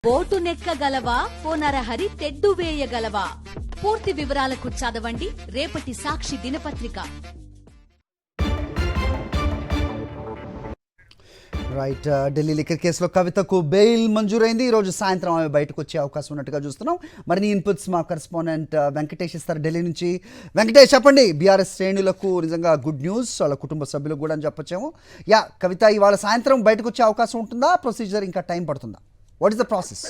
Boat నెక్కగలవా పోనరహరి తెడ్డు వేయగలవా? పూర్తి వివరాలకు చదవండి రేపటి సాక్షి దినపత్రిక. రైట్, ఢిల్లీ లిక్కర్ కేసులో కవితకు బెయిల్ మంజూరైంది. ఈరోజు సాయంత్రం ఆమె బయటకు వచ్చే అవకాశం ఉన్నట్టుగా చూస్తున్నాం. మరిన్ని ఇన్పుట్స్ మా కరెస్పాండెంట్ వెంకటేష్ ఇస్తారు ఢిల్లీ నుంచి. వెంకటేష్, చెప్పండి, బీఆర్ఎస్ శ్రేణులకు నిజంగా గుడ్ న్యూస్, వాళ్ళ కుటుంబ సభ్యులకు కూడా అని చెప్పొచ్చాము. కవిత ఇవాళ సాయంత్రం బయటకు వచ్చే అవకాశం ఉంటుందా? ప్రొసీజర్ ఇంకా టైం పడుతుందా? What is the process?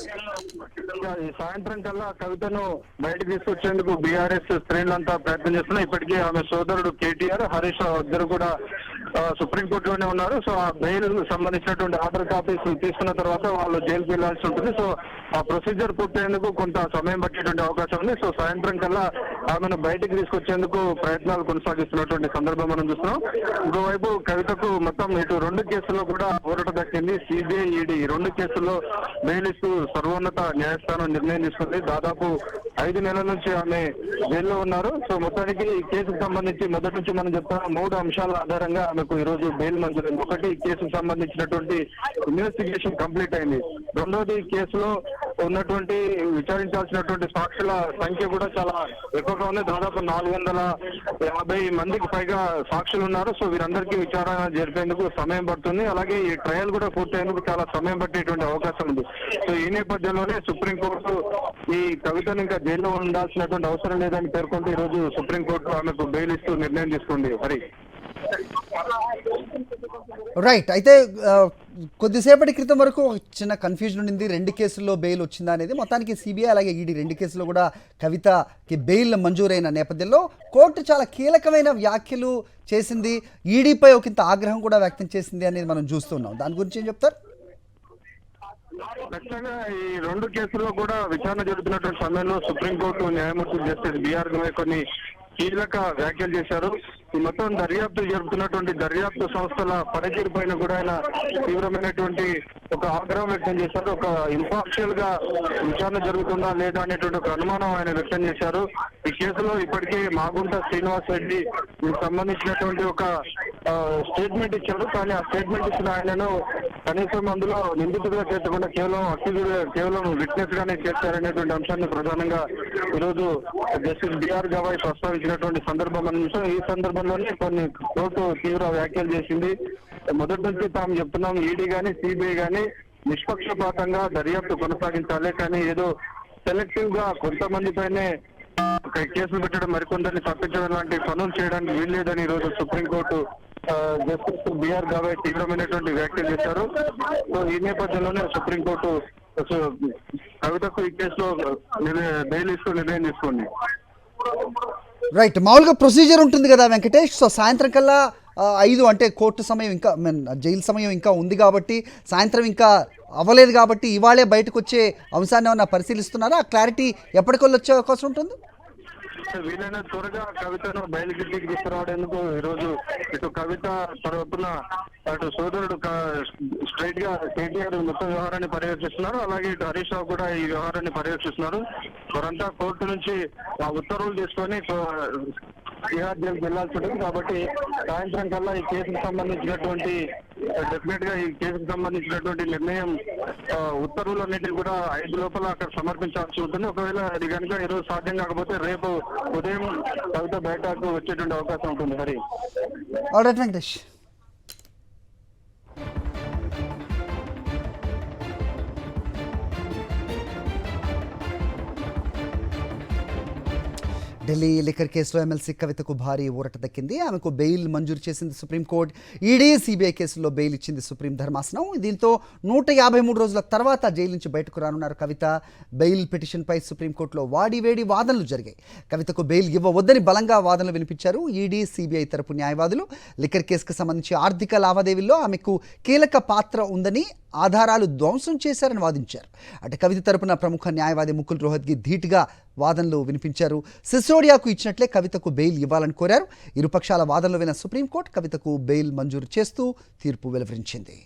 ఈ సాయంత్రం కల్లా కవితను బయటకు తీసుకొచ్చేందుకు బీఆర్ఎస్ శ్రేణులంతా ప్రయత్నం చేస్తున్నారు. ఇప్పటికీ ఆమె సోదరుడు కేటీఆర్, హరీష్ రావు ఇద్దరు కూడా సుప్రీంకోర్టులోనే ఉన్నారు. సో ఆ బెయిల్ సంబంధించినటువంటి ఆర్డర్ కాపీస్ తీసుకున్న తర్వాత వాళ్ళు జైలుకి వెళ్లాల్సి ఉంటుంది. సో ఆ ప్రొసీజర్ పూర్తయ్యేందుకు కొంత సమయం పట్టేటువంటి అవకాశం ఉంది. సో సాయంత్రం కల్లా ఆమెను బయటకు తీసుకొచ్చేందుకు ప్రయత్నాలు కొనసాగిస్తున్నటువంటి సందర్భం మనం చూస్తున్నాం. ఇంకోవైపు కవితకు మొత్తం ఇటు రెండు కేసుల్లో కూడా ఊరట దక్కింది. సిబిఐ, ఈడీ రెండు కేసుల్లో బెయిల్ ఇస్తూ సర్వోన్నత న్యాయస్థానం నిర్ణయం తీసుకుంది. దాదాపు 5 నెలల నుంచి ఆమె జైల్లో ఉన్నారు. సో మొత్తానికి ఈ కేసుకు సంబంధించి మొదటి నుంచి మనం చెప్తాం 3 అంశాల ఆధారంగా ఆమెకు ఈ రోజు బెయిల్ మంజూరైంది. ఒకటి, ఈ కేసుకు సంబంధించినటువంటి ఇన్వెస్టిగేషన్ కంప్లీట్ అయింది. రెండోది, కేసులో ఉన్నటువంటి విచారించాల్సినటువంటి సాక్షుల సంఖ్య కూడా చాలా ఎక్కువగా ఉంది. దాదాపు 450 మందికి పైగా సాక్షులు ఉన్నారు. సో వీరందరికీ విచారణ జరిపేందుకు సమయం పడుతుంది. అలాగే ఈ ట్రయల్ కూడా పూర్తయ్యేందుకు చాలా సమయం పట్టేటువంటి అవకాశం ఉంది. సో ఈ నేపథ్యంలోనే సుప్రీంకోర్టు ఈ కవితను ఇంకా జైల్లో ఉండాల్సినటువంటి అవసరం లేదని పేర్కొంటూ ఈ రోజు సుప్రీంకోర్టు ఆమెకు బెయిల్ ఇస్తూ నిర్ణయం తీసుకుంది. హరి, రైట్, అయితే కొద్దిసేపటి క్రితం వరకు చిన్న కన్ఫ్యూజన్ ఉండింది, 2 కేసుల్లో బెయిల్ వచ్చిందా అనేది. మొత్తానికి సిబిఐ అలాగే ఈడీ 2 కేసుల్లో కూడా కవితకి బెయిల్ మంజూరైన నేపథ్యంలో కోర్టు చాలా కీలకమైన వ్యాఖ్యలు చేసింది. ఈడీపై ఒకంత ఆగ్రహం కూడా వ్యక్తం చేసింది అనేది మనం చూస్తున్నాం. దాని గురించి ఏం చెప్తారు? ఖచ్చితంగా ఈ 2 కేసుల్లో కూడా విచారణ జరుగుతున్నటువంటి సమయంలో సుప్రీంకోర్టు న్యాయమూర్తి జస్టిస్ బిఆర్ గవాయ్ కొన్ని కీలక వ్యాఖ్యలు చేశారు. ఈ మొత్తం దర్యాప్తు జరుపుతున్నటువంటి దర్యాప్తు సంస్థల పనితీరు పైన కూడా ఆయన తీవ్రమైనటువంటి ఒక ఆగ్రహం వ్యక్తం చేశారు. ఒక ఇంపార్షియల్ గా విచారణ జరుగుతుందా లేదా అనేటువంటి ఒక అనుమానం ఆయన వ్యక్తం చేశారు. ఈ కేసులో ఇప్పటికే మాగుంట శ్రీనివాస్ రెడ్డి సంబంధించినటువంటి ఒక స్టేట్మెంట్ ఇచ్చారు. కానీ ఆ స్టేట్మెంట్ ఇచ్చిన ఆయనను కనీసం అందులో నిందితుడిగా చేర్చకుండా కేవలం విట్నెస్ గానే చేర్చారనేటువంటి అంశాన్ని ప్రధానంగా ఈరోజు జస్టిస్ బిఆర్ గవాయ్ ప్రస్తావించినటువంటి సందర్భం మనం చూసాం. ఈ సందర్భంలోనే కొన్ని కోర్టు తీవ్ర వ్యాఖ్యలు చేసింది. మొదటి నుంచి తాము చెప్తున్నాం, ఈడీ గానీ సిబిఐ గానీ నిష్పక్షపాతంగా దర్యాప్తు కొనసాగించాలి, కానీ ఏదో సెలెక్టివ్ గా కొంతమంది పైనే కేసులు పెట్టడం, మరికొందరిని తప్పించడం లాంటి పనులు చేయడానికి వీల్లేదని ఈ రోజు సుప్రీంకోర్టు జస్టిస్ బిఆర్ గవాయ్ తీవ్రమైనటువంటి వ్యాఖ్యలు చేశారు. సో ఈ నేపథ్యంలోనే సుప్రీంకోర్టు కవితకు ఈ కేసులో బెయిల్ ఇస్తూ నిర్ణయం తీసుకోండి. రైట్, మామూలుగా ప్రొసీజర్ ఉంటుంది కదా వెంకటేష్. సో సాయంత్రం కల్లా 5 అంటే కోర్టు సమయం ఇంకా జైలు సమయం ఇంకా ఉంది కాబట్టి, సాయంత్రం ఇంకా అవ్వలేదు కాబట్టి ఇవాళే బయటకు వచ్చే అంశాన్ని ఏమన్నా పరిశీలిస్తున్నారా? క్లారిటీ ఎప్పటికల్లా వచ్చే అవకాశం ఉంటుంది? వీలైన త్వరగా కవితను బయలుగిరికి తీసుకురావడానికి ఈరోజు ఇటు కవిత తరపున అటు సోదరుడు స్ట్రైట్ గా కేటీఆర్ మొత్తం వ్యవహారాన్ని పర్యవేక్షిస్తున్నారు. అలాగే ఇటు హరీష్ రావు కూడా ఈ వ్యవహారాన్ని పర్యవేక్షిస్తున్నారు. వారంతా కోర్టు నుంచి ఆ ఉత్తర్వులు తీసుకొని తిహార్ జైలుకి వెళ్లాల్సి ఉంటుంది. కాబట్టి సాయంత్రం కల్లా ఈ కేసుకు సంబంధించినటువంటి డెఫినెట్ గా ఈ కేసుకు సంబంధించినటువంటి నిర్ణయం ఉత్తర్వులన్నింటినీ కూడా 5 లోపల అక్కడ సమర్పించాల్సి ఉంటుంది. ఒకవేళ అది కనుక ఈరోజు సాధ్యం కాకపోతే రేపు ఉదయం కవిత బయటకు వచ్చేటువంటి అవకాశం ఉంటుంది. హరి, ఆల్రైట్ వెంకటేష్. ఢిల్లీ లిక్కర్ కేసులో ఎమ్మెల్సీ కవితకు భారీ ఊరట దక్కింది. ఆమెకు బెయిల్ మంజూరు చేసింది సుప్రీంకోర్టు. ఈడీ సిబిఐ కేసుల్లో బెయిల్ ఇచ్చింది సుప్రీం ధర్మాసనం. దీంతో 153 రోజుల తర్వాత జైలు నుంచి బయటకు రానున్నారు కవిత. బెయిల్ పిటిషన్పై సుప్రీంకోర్టులో వాడివేడి వాదనలు జరిగాయి. కవితకు బెయిల్ ఇవ్వవద్దని బలంగా వాదనలు వినిపించారు ఈడీ సిబిఐ తరపు న్యాయవాదులు. లిక్కర్ కేసుకు సంబంధించి ఆర్థిక లావాదేవీల్లో ఆమెకు కీలక పాత్ర ఉందని, ఆధారాలు ధ్వంసం చేశారని వాదించారు. అటు కవిత తరపున ప్రముఖ న్యాయవాది ముకుల్ రోహత్గి ధీటుగా వాదనలు వినిపించారు. సిసోడియాకు ఇచ్చినట్లే కవితకు బెయిల్ ఇవ్వాలని కోరారు. ఇరుపక్షాల వాదనలు విన్న సుప్రీంకోర్టు కవితకు బెయిల్ మంజూరు చేస్తూ తీర్పు వెలువరించింది.